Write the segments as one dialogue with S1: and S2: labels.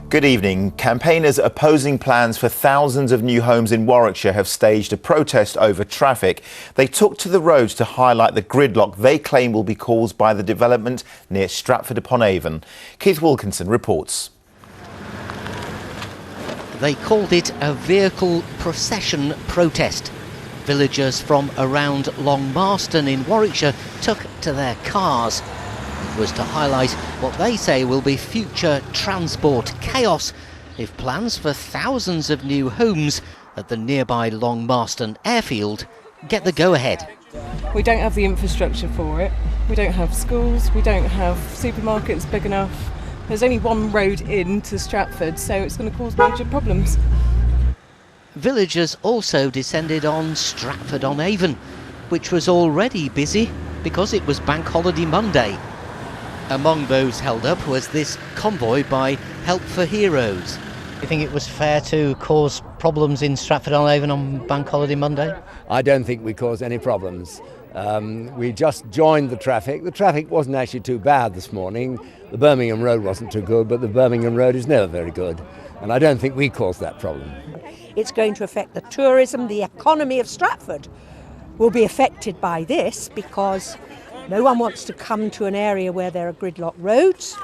S1: Good evening. Campaigners opposing plans for thousands of new homes in Warwickshire have staged a protest over traffic. They took to the roads to highlight the gridlock they claim will be caused by the development near Stratford-upon-Avon. Keith Wilkinson reports.
S2: They called it a vehicle procession protest. Villagers from around Long Marston in Warwickshire took to their cars. It was to highlight what they say will be future transport chaos if plans for thousands of new homes at the nearby Long Marston airfield get the go-ahead.
S3: We don't have the infrastructure for it. We don't have schools, we don't have supermarkets big enough. There's only one road into Stratford, so it's going to cause major problems.
S2: Villagers also descended on Stratford-on-Avon, which was already busy because it was Bank Holiday Monday. Among those held up was this convoy by Help for Heroes. Do you think it was fair to cause problems in Stratford-on-Avon on Bank Holiday Monday?
S4: I don't think we caused any problems. We just joined the traffic. The traffic wasn't actually too bad this morning. The Birmingham Road wasn't too good, but the Birmingham Road is never very good. And I don't think we caused that problem.
S5: It's going to affect the tourism, the economy of Stratford will be affected by this because no one wants to come to an area where there are gridlock roads.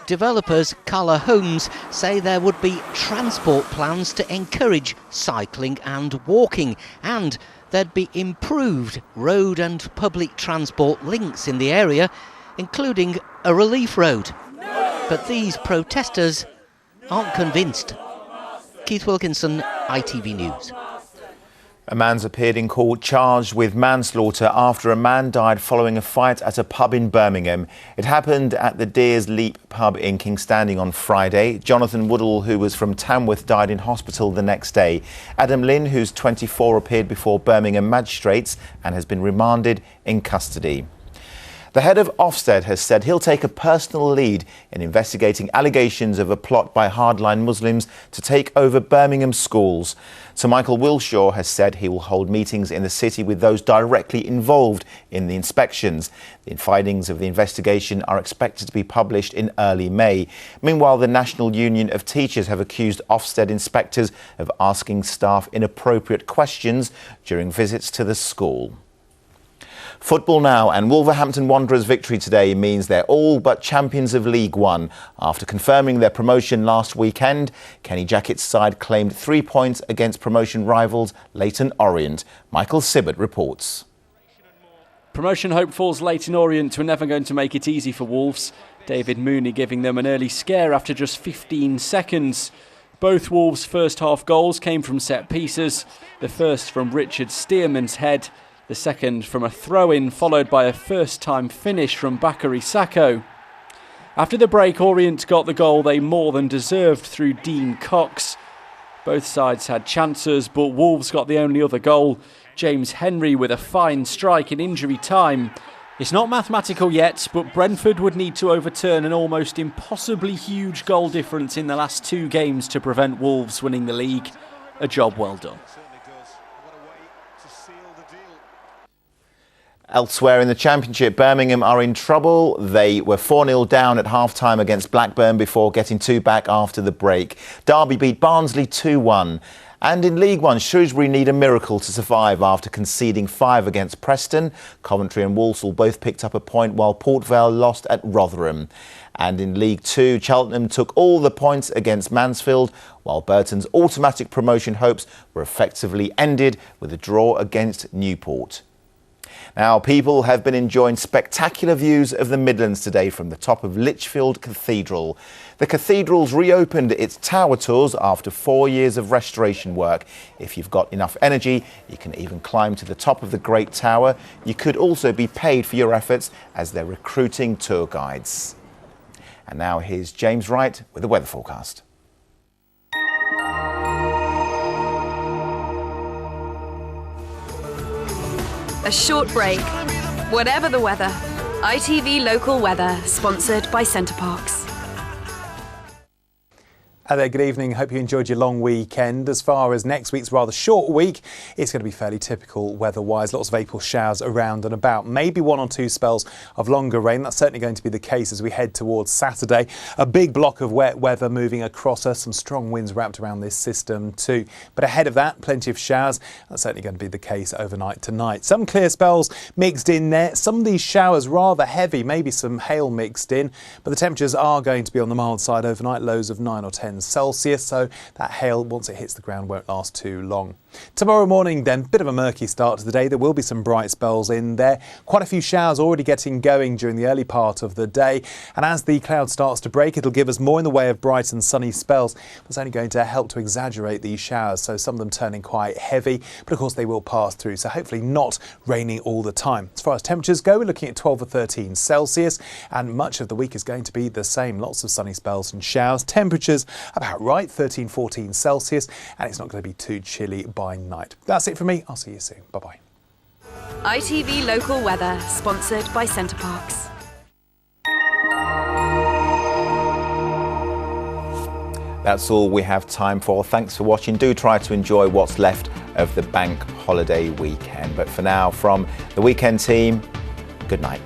S2: Developers Colour Homes say there would be transport plans to encourage cycling and walking, and there'd be improved road and public transport links in the area, including a relief road. But these protesters aren't convinced. Keith Wilkinson, ITV News.
S1: A man's appeared in court charged with manslaughter after a man died following a fight at a pub in Birmingham. It happened at the Deers Leap pub in King's Standing on Friday. Jonathan Woodall, who was from Tamworth, died in hospital the next day. Adam Lynn, who's 24, appeared before Birmingham magistrates and has been remanded in custody. The head of Ofsted has said he'll take a personal lead in investigating allegations of a plot by hardline Muslims to take over Birmingham schools. Sir Michael Wilshaw has said he will hold meetings in the city with those directly involved in the inspections. The findings of the investigation are expected to be published in early May. Meanwhile, the National Union of Teachers have accused Ofsted inspectors of asking staff inappropriate questions during visits to the school. Football now, and Wolverhampton Wanderers' victory today means they're all but champions of League One. After confirming their promotion last weekend, Kenny Jackett's side claimed 3 points against promotion rivals Leyton Orient. Michael Sibbert reports.
S6: Promotion hopefuls Leyton Orient were never going to make it easy for Wolves. David Mooney giving them an early scare after just 15 seconds. Both Wolves' first half goals came from set pieces. The first from Richard Stearman's head. The second from a throw-in, followed by a first-time finish from Bakary Sakho. After the break, Orient got the goal they more than deserved through Dean Cox. Both sides had chances, but Wolves got the only other goal. James Henry with a fine strike in injury time. It's not mathematical yet, but Brentford would need to overturn an almost impossibly huge goal difference in the last 2 games to prevent Wolves winning the league. A job well done.
S1: Elsewhere in the Championship, Birmingham are in trouble. They were 4-0 down at half-time against Blackburn before getting 2 back after the break. Derby beat Barnsley 2-1. And in League One, Shrewsbury need a miracle to survive after conceding 5 against Preston. Coventry and Walsall both picked up a point while Port Vale lost at Rotherham. And in League Two, Cheltenham took all the points against Mansfield, while Burton's automatic promotion hopes were effectively ended with a draw against Newport. Now, people have been enjoying spectacular views of the Midlands today from the top of Lichfield Cathedral. The cathedral's reopened its tower tours after 4 years of restoration work. If you've got enough energy, you can even climb to the top of the Great Tower. You could also be paid for your efforts as they're recruiting tour guides. And now here's James Wright with the weather forecast.
S7: A short break, whatever the weather. ITV Local Weather, sponsored by CenterParcs.
S8: Hi there, good evening. Hope you enjoyed your long weekend. As far as next week's rather short week, it's going to be fairly typical weather-wise. Lots of April showers around and about. Maybe 1 or 2 spells of longer rain. That's certainly going to be the case as we head towards Saturday. A big block of wet weather moving across us. Some strong winds wrapped around this system too. But ahead of that, plenty of showers. That's certainly going to be the case overnight tonight. Some clear spells mixed in there. Some of these showers rather heavy, maybe some hail mixed in. But the temperatures are going to be on the mild side overnight. Lows of 9 or 10 Celsius, so that hail, once it hits the ground, won't last too long. Tomorrow morning then, bit of a murky start to the day. There will be some bright spells in there. Quite a few showers already getting going during the early part of the day, and as the cloud starts to break, it'll give us more in the way of bright and sunny spells. It's only going to help to exaggerate these showers, so some of them turning quite heavy, but of course they will pass through, so hopefully not raining all the time. As far as temperatures go, we're looking at 12 or 13 Celsius, and much of the week is going to be the same. Lots of sunny spells and showers. Temperatures about right, 13, 14 Celsius, and it's not going to be too chilly by night. That's it from me. I'll see you soon. Bye-bye.
S7: ITV Local Weather, sponsored by CenterParcs.
S1: That's all we have time for. Thanks for watching. Do try to enjoy what's left of the bank holiday weekend. But for now, from the weekend team, good night.